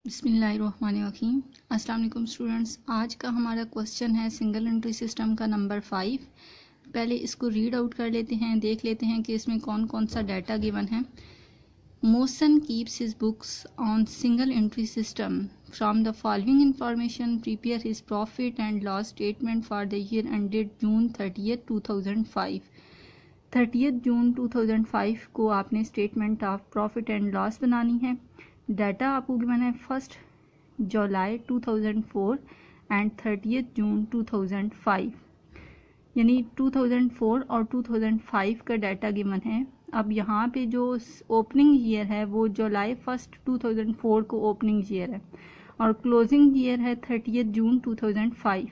बिस्मिल्लाहिर्रहमानिर्रहीम। अस्सलाम वालेकुम स्टूडेंट्स, आज का हमारा क्वेश्चन है सिंगल एंट्री सिस्टम का नंबर 5। पहले इसको रीड आउट कर लेते हैं, देख लेते हैं कि इसमें कौन कौन सा डाटा गिवन है। मोशन keeps his books on single entry system from the following information prepare his profit and loss statement for the year ended June 30, 2005। 30 June 2005 को आपने statement of profit and loss बनानी है। डाटा आपको given है 1 जुलाई 2004 and 30 June 2005, यानी 2004 और 2005 का data given है। अब यहाँ पे जो ओपनिंग ईयर है वो जुलाई 1, 2004 को ओपनिंग ईयर है और क्लोजिंग ईयर है 30 जून 2005।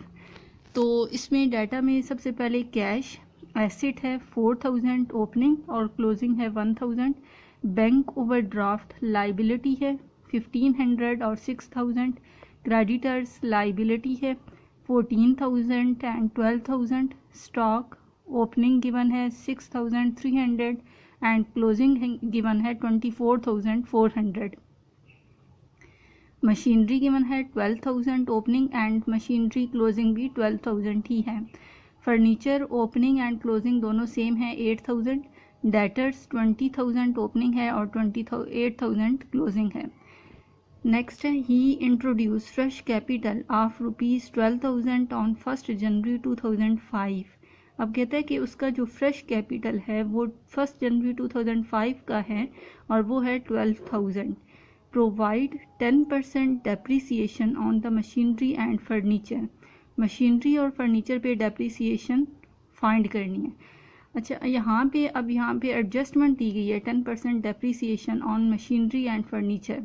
तो इसमें डाटा में सबसे पहले कैश एसेट है 4000 ओपनिंग और क्लोजिंग है 1000। बैंक ओवरड्राफ्ट लाइबिलिटी है 1500 और 6000। क्रेडिटर्स लाइबिलिटी है 14000 एंड 12000। स्टॉक ओपनिंग गिवन है 6300 एंड क्लोजिंग गिवन है 24400। मशीनरी गिवन है 12000 ओपनिंग एंड मशीनरी क्लोजिंग भी 12000 ही है। फर्नीचर ओपनिंग एंड क्लोजिंग दोनों सेम है 8000। डेटर्स 20000 ओपनिंग है और 8000 क्लोजिंग है। नेक्स्ट है he introduce fresh capital of ₹12,000 on 1 January 2005। अब कहता है कि उसका जो फ्रेश कैपिटल है वो 1 जनवरी 2005 का है और वो है 12,000। Provide 10% depreciation on the machinery and furniture. Machinery और फर्नीचर पे डेप्रिसिएशन फाइंड करनी है। अच्छा, यहाँ पे एडजस्टमेंट दी गई है 10% depreciation on machinery and furniture.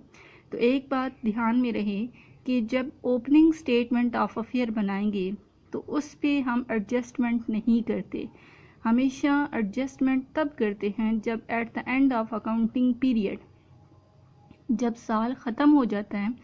तो एक बात ध्यान में रहे कि जब ओपनिंग स्टेटमेंट ऑफ अफेयर बनाएंगे तो उस पे हम एडजस्टमेंट नहीं करते, हमेशा एडजस्टमेंट तब करते हैं जब at the end of accounting period, जब साल ख़त्म हो जाता है।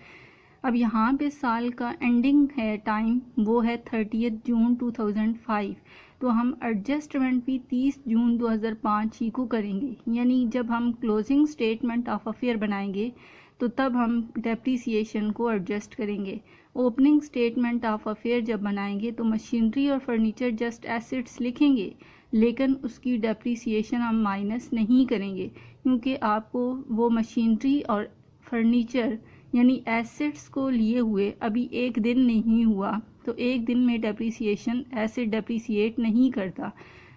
अब यहाँ पे साल का एंडिंग है टाइम वो है 30 जून 2005, तो हम एडजस्टमेंट भी 30 जून 2005 ही को करेंगे। यानी जब हम क्लोजिंग स्टेटमेंट ऑफ अफेयर बनाएंगे तो तब हम डेप्रिसिएशन को एडजस्ट करेंगे। ओपनिंग स्टेटमेंट ऑफ अफेयर जब बनाएंगे तो मशीनरी और फर्नीचर जस्ट एसेट्स लिखेंगे, लेकिन उसकी डेप्रिसिएशन हम माइनस नहीं करेंगे, क्योंकि आपको वो मशीनरी और फर्नीचर यानी एसेट्स को लिए हुए अभी एक दिन नहीं हुआ, तो एक दिन में डेप्रिसिएशन एसेट डेप्रिसिएट नहीं करता।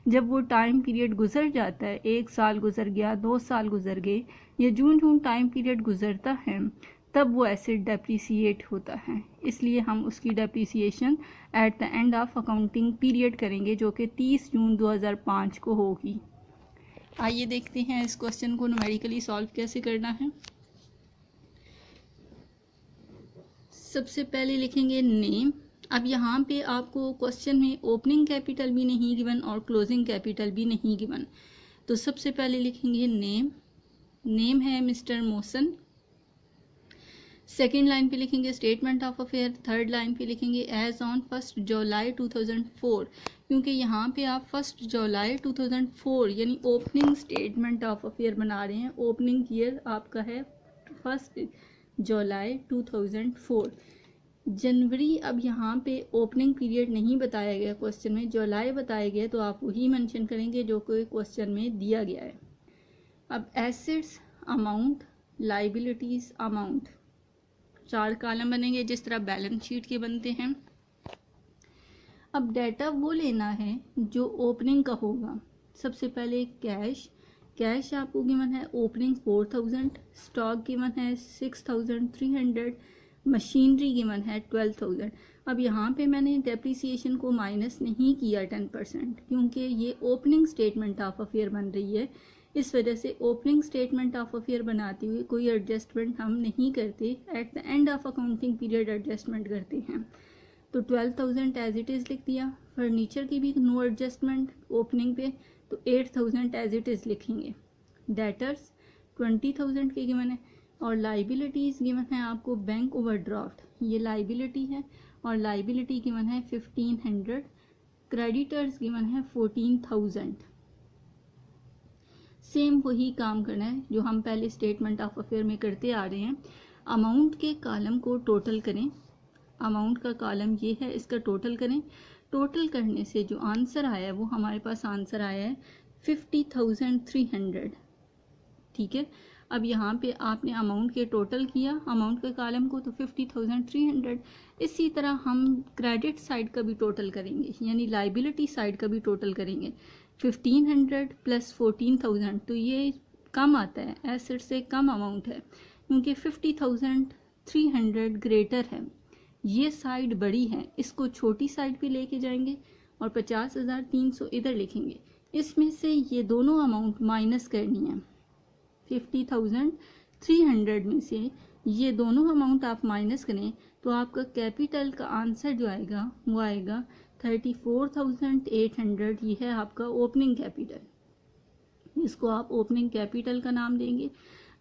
जब वो टाइम पीरियड गुजर जाता है, 1 साल गुजर गया, 2 साल गुजर गए, या जून टाइम पीरियड गुजरता है, तब वो एसेट डेप्रिसिएट होता है। इसलिए हम उसकी depreciation at the end of accounting period करेंगे, जो कि 30 जून 2005 को होगी। आइए देखते हैं इस क्वेश्चन को न्यूमेरिकली सॉल्व कैसे करना है। सबसे पहले लिखेंगे नेम। अब यहाँ पे आपको क्वेश्चन में ओपनिंग कैपिटल भी नहीं गिवन और क्लोजिंग कैपिटल भी नहीं गिवन, तो सबसे पहले लिखेंगे नेम। नेम है मिस्टर मोशन। सेकेंड लाइन पे लिखेंगे statement of affair. Third line पे लिखेंगे एज ऑन 1 जुलाई 2004, क्योंकि यहाँ पे आप 1 जुलाई 2004 यानी ओपनिंग स्टेटमेंट ऑफ अफेयर बना रहे हैं। ओपनिंग ईयर आपका है 1 जुलाई 2004। जनवरी, अब यहाँ पे ओपनिंग पीरियड नहीं बताया गया क्वेश्चन में, जुलाई बताया गया, तो आप वही मेंशन करेंगे जो कोई क्वेश्चन में दिया गया है। अब assets amount, liabilities amount, 4 column बनेंगे जिस तरह बैलेंस शीट के बनते हैं। अब डाटा वो लेना है जो ओपनिंग का होगा। सबसे पहले कैश। कैश आपको गिवन है ओपनिंग 4000, स्टॉक गिवन है 6300, मशीनरी गिवन है 12000। अब यहाँ पे मैंने डेप्रिसिएशन को माइनस नहीं किया 10%, क्योंकि ये ओपनिंग स्टेटमेंट ऑफ अफेयर बन रही है। इस वजह से ओपनिंग स्टेटमेंट ऑफ अफेयर बनाते हुए कोई एडजस्टमेंट हम नहीं करते, at the end of accounting period adjustment करते हैं। तो 12000 एज इट इज़ लिख दिया। फर्नीचर की भी नो एडजस्टमेंट ओपनिंग पे, तो 8000 एज इट इज़ लिखेंगे। डेटर्स 20000 के गिवन है और लाइबिलिटीज़ गिवन है आपको बैंक ओवरड्राफ्ट, ये लाइबिलिटी है और लाइबिलिटी गिवन है 1500। क्रेडिटर्स गिवन है 14000। सेम वही काम करना है जो हम पहले स्टेटमेंट ऑफ अफेयर में करते आ रहे हैं। अमाउंट के कॉलम को टोटल करें, अमाउंट का कॉलम ये है, इसका टोटल करें। टोटल करने से जो आंसर आया है वो हमारे पास आंसर आया है 50,300, ठीक है। अब यहाँ पे आपने अमाउंट के टोटल किया, अमाउंट के कॉलम को, तो 50,300। इसी तरह हम क्रेडिट साइड का भी टोटल करेंगे, यानी लाइबिलिटी साइड का भी टोटल करेंगे। 1500 प्लस 14,000, तो ये कम आता है, एसेट से कम अमाउंट है, क्योंकि 50,300 ग्रेटर है, ये साइड बड़ी है, इसको छोटी साइड पे लेके जाएंगे और 50,300 इधर लिखेंगे। इसमें से ये दोनों अमाउंट माइनस करनी है, 50,300 में से ये दोनों अमाउंट आप माइनस करें तो आपका कैपिटल का आंसर जो आएगा वो आएगा 34,800। ये है आपका ओपनिंग कैपिटल, इसको आप ओपनिंग कैपिटल का नाम देंगे।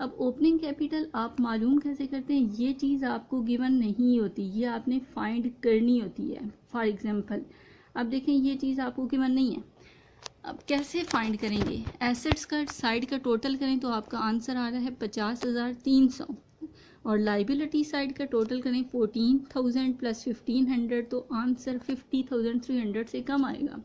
अब ओपनिंग कैपिटल आप मालूम कैसे करते हैं, ये चीज़ आपको गिवन नहीं होती, ये आपने फाइंड करनी होती है। फॉर एग्जांपल अब देखें ये चीज़ आपको गिवन नहीं है, अब कैसे फाइंड करेंगे, एसेट्स का साइड का टोटल करें तो आपका आंसर आ रहा है 50,300, और लाइबिलिटी साइड का टोटल करें 14,000 प्लस 1,500, तो आंसर 50,300 से कम आएगा,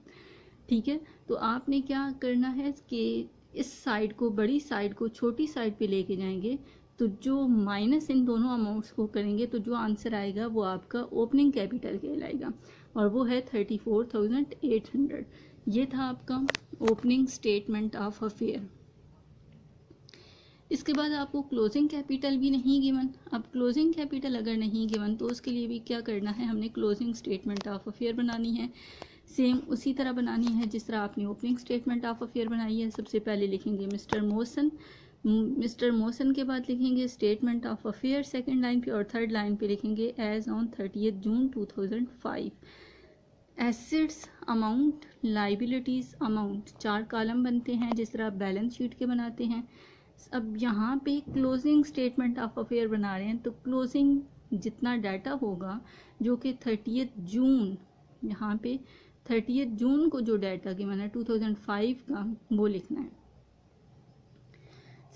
ठीक है। तो आपने क्या करना है कि इस साइड को, बड़ी साइड को छोटी साइड पे लेके जाएंगे, तो जो माइनस इन दोनों अमाउंट्स को करेंगे तो जो आंसर आएगा वो आपका ओपनिंग कैपिटल कहलाएगा, और वो है 34,800। ये था आपका ओपनिंग स्टेटमेंट ऑफ अफेयर। इसके बाद आपको क्लोजिंग कैपिटल भी नहीं गिवन। अब क्लोजिंग कैपिटल अगर नहीं गिवन तो उसके लिए भी क्या करना है, हमने क्लोजिंग स्टेटमेंट ऑफ अफेयर बनानी है, सेम उसी तरह बनानी है जिस तरह आपने ओपनिंग स्टेटमेंट ऑफ अफेयर बनाई है। सबसे पहले लिखेंगे मिस्टर मोसन के बाद लिखेंगे statement of affair second line पे, और थर्ड लाइन पे लिखेंगे as on 30 June 2005। Assets amount, liabilities amount, 4 column बनते हैं जिस तरह आप बैलेंस शीट के बनाते हैं। अब यहाँ पे क्लोजिंग स्टेटमेंट ऑफ अफेयर बना रहे हैं, तो क्लोजिंग जितना डाटा होगा जो कि 30 जून, यहाँ पे 30 जून को जो डाटा गिवन है 2005 का, वो लिखना है।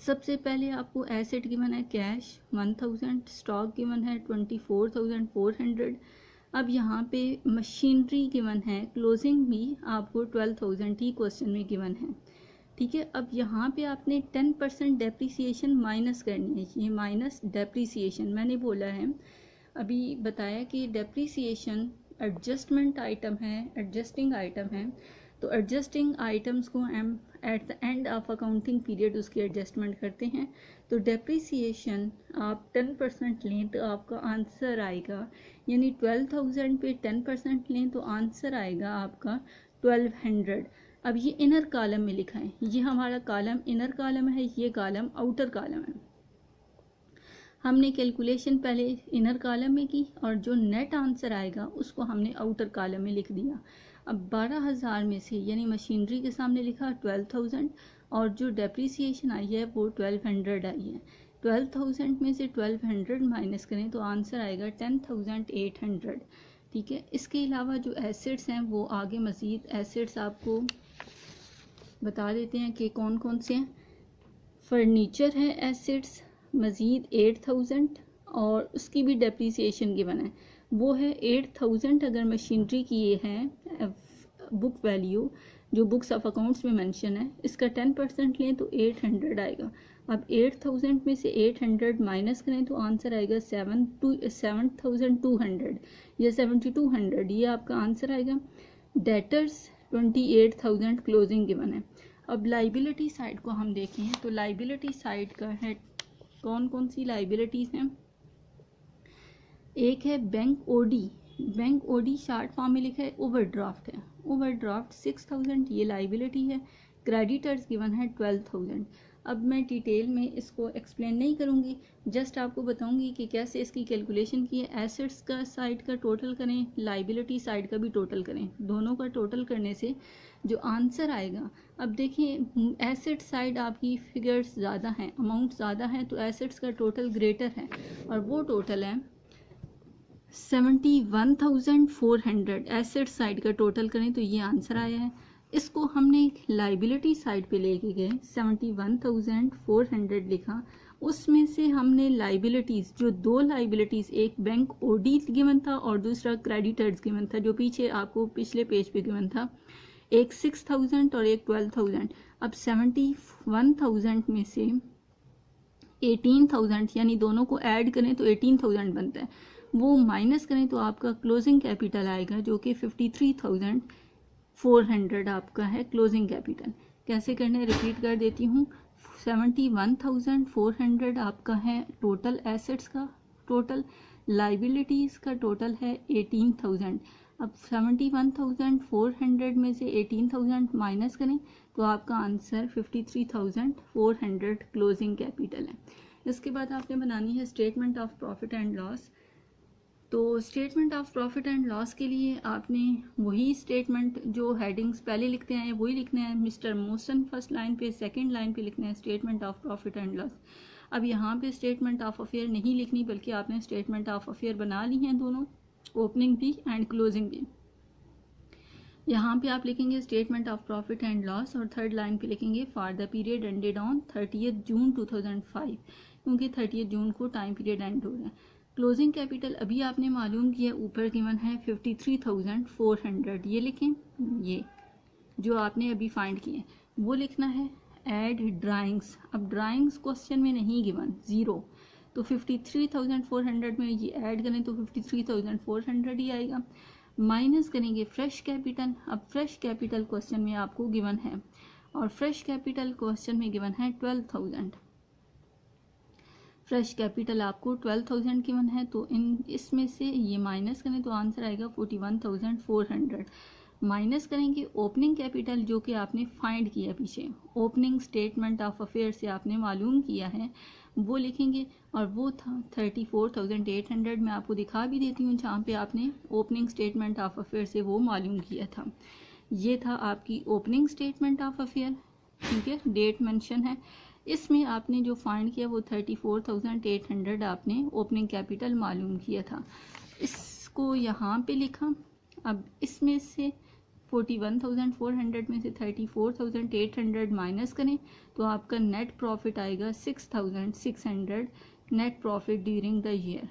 सबसे पहले आपको एसेट गिवन है कैश 1000, स्टॉक गिवन है 24,400। अब यहाँ पे मशीनरी गिवन है, क्लोजिंग भी आपको 12,000 ही क्वेश्चन में गिवन है, ठीक है। अब यहाँ पे आपने 10% डेप्रीसिएशन माइनस करनी है, ये माइनस डेप्रीसिएशन मैंने बोला है, अभी बताया कि डेप्रीसिएशन एडजस्टमेंट आइटम है, एडजस्टिंग आइटम है, तो एडजस्टिंग आइटम्स को हम at the end of accounting period उसकी एडजस्टमेंट करते हैं। तो डेप्रीसिएशन आप 10% लें तो आपका आंसर आएगा, यानी 12,000 पे 10% लें तो आंसर आएगा आपका 1200। अब ये इनर कॉलम में लिखा है, ये हमारा कॉलम इनर कॉलम है, ये कॉलम आउटर कॉलम है। हमने कैलकुलेशन पहले इनर कॉलम में की और जो नेट आंसर आएगा उसको हमने आउटर कॉलम में लिख दिया। अब 12,000 में से, यानी मशीनरी के सामने लिखा 12,000, और जो डेप्रीसिएशन आई है वो 1200 आई है। 12,000 में से 1200 माइनस करें तो आंसर आएगा 10,800, ठीक है। इसके अलावा जो एसेट्स हैं वो आगे मज़ीद एसेट्स आपको बता देते हैं कि कौन कौन से हैं। फर्नीचर है एसेट्स मज़ीद 8,000, और उसकी भी डेप्रीसिएशन गिवन है, वो है 8,000। अगर मशीनरी की ये है बुक वैल्यू जो बुक्स ऑफ अकाउंट्स में मेंशन है, इसका 10% लें तो 800 आएगा। अब 8,000 में से 800 माइनस करें तो आंसर आएगा 7,200 या 7,200, ये आपका आंसर आएगा। डेटर्स 28,000 क्लोजिंग गिवन है। अब लाइबिलिटी साइड को हम देखें तो लाइबिलिटी साइड का है, कौन कौन सी लाइबिलिटीज़ हैं। एक है bank OD, bank OD short form में लिखा है ओवरड्राफ्ट है, ओवरड्राफ्ट 6,000 ये लाइबिलिटी है। क्रेडिटर्स गिवन है 12,000। अब मैं डिटेल में इसको एक्सप्लेन नहीं करूँगी, जस्ट आपको बताऊँगी कि कैसे इसकी कैलकुलेशन की है। एसेट्स का साइड का टोटल करें, लाइबिलिटी साइड का भी टोटल करें, दोनों का टोटल करने से जो आंसर आएगा, अब देखिए एसेट साइड आपकी फिगर्स ज़्यादा हैं, अमाउंट ज़्यादा है, तो एसेट्स का टोटल ग्रेटर है और वो टोटल है 71,400। एसेट साइड का टोटल करें तो ये आंसर आया है। इसको हमने लाइबिलिटी साइड पे लेके गए, 71,400 लिखा उसमें से हमने लाइबिलिटीज़, जो दो लाइबिलिटीज़, एक बैंक ओडी गिवन था और दूसरा क्रेडिटर्स गिवन था, जो पीछे आपको पिछले पेज पे गिवन था, एक 6000 और एक 12000। अब 71,000 में से 18,000 यानी दोनों को ऐड करें तो 18,000 बनता है, वो माइनस करें तो आपका क्लोजिंग कैपिटल आएगा जो कि 53,400 आपका है क्लोजिंग कैपिटल। कैसे करना है रिपीट कर देती हूँ। 71,400 आपका है टोटल एसेट्स का, टोटल लाइबिलिटीज़ का टोटल है 18,000। अब 71,400 में से 18,000 माइनस करें तो आपका आंसर 53,400 क्लोजिंग कैपिटल है। इसके बाद आपने बनानी है statement of profit and loss. तो statement of profit and loss के लिए आपने वही स्टेटमेंट जो हेडिंग्स पहले लिखते हैं वही लिखना है। मिस्टर मोसन फर्स्ट लाइन पे, सेकंड लाइन पे लिखना है statement of profit and loss. अब यहाँ पे स्टेटमेंट ऑफ अफेयर नहीं लिखनी, बल्कि आपने स्टेटमेंट ऑफ अफेयर बना ली हैं दोनों, ओपनिंग भी एंड क्लोजिंग भी। यहाँ पे आप लिखेंगे statement of profit and loss और थर्ड लाइन पे लिखेंगे for the period ended on 30 June 2005, क्योंकि 30 जून को टाइम पीरियड एंड हो रहा है। क्लोजिंग कैपिटल अभी आपने मालूम किया, ऊपर गिवन है 53,400, ये लिखें, ये जो आपने अभी फाइंड किए वो लिखना है। ऐड ड्राइंग्स, अब ड्राइंग्स क्वेश्चन में नहीं गिवन, ज़ीरो, तो 53,400 में ये ऐड करें तो 53,400 ही आएगा। माइनस करेंगे फ्रेश कैपिटल। अब फ्रेश कैपिटल क्वेश्चन में आपको गिवन है और फ्रेश कैपिटल क्वेश्चन में गिवन है 12,000। फ्रेश कैपिटल आपको 12,000 गिवन है, तो इसमें से ये माइनस करें तो आंसर आएगा 41,400। माइनस करेंगे ओपनिंग कैपिटल जो कि आपने फाइंड किया पीछे, ओपनिंग स्टेटमेंट ऑफ अफेयर से आपने मालूम किया है, वो लिखेंगे और वो था 34,800। मैं आपको दिखा भी देती हूँ जहाँ पे आपने ओपनिंग स्टेटमेंट ऑफ अफेयर से वो मालूम किया था। ये था आपकी ओपनिंग स्टेटमेंट ऑफ अफेयर, ठीक है, डेट मेंशन है। इसमें आपने जो फाइंड किया वो 34,800 आपने ओपनिंग कैपिटल मालूम किया था, इसको यहाँ पे लिखा। अब इसमें से 41,400 में से 34,800 माइनस करें तो आपका नेट प्रॉफिट आएगा 6,600 net profit during the year.